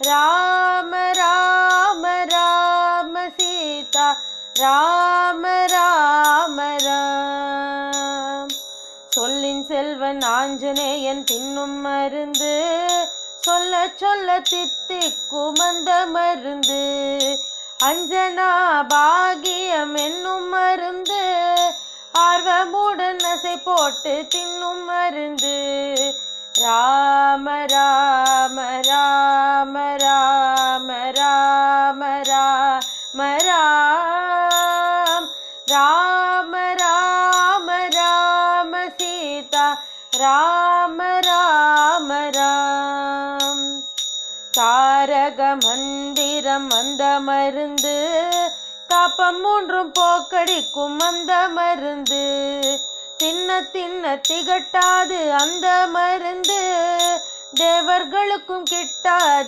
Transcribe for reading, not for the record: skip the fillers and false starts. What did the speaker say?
ராம ராம ராம சீதா ராம ராம ராம். சொல்லின் செல்வன் ஆஞ்சநேயன் தின்னும் மருந்து, சொல்ல சொல்ல தித்திக்கும் அந்த மருந்து. அஞ்சனா பாகியம் என்னும் மருந்து, ஆர்வமுடன் அசை போட்டு தின்னும் மருந்து. ராம ராம ராம ராம ராம ராம ராம். ராம ராம ராம சீதா ராம ராம ராம். தாரக மந்திரம் அந்த மருந்து, காப்பம் மூன்றும் போக்கடிக்கும் அந்த மருந்து. தின்ன தின்ன திகட்டாது அந்த மருந்து, தேவர்களுக்கும் கிட்டாது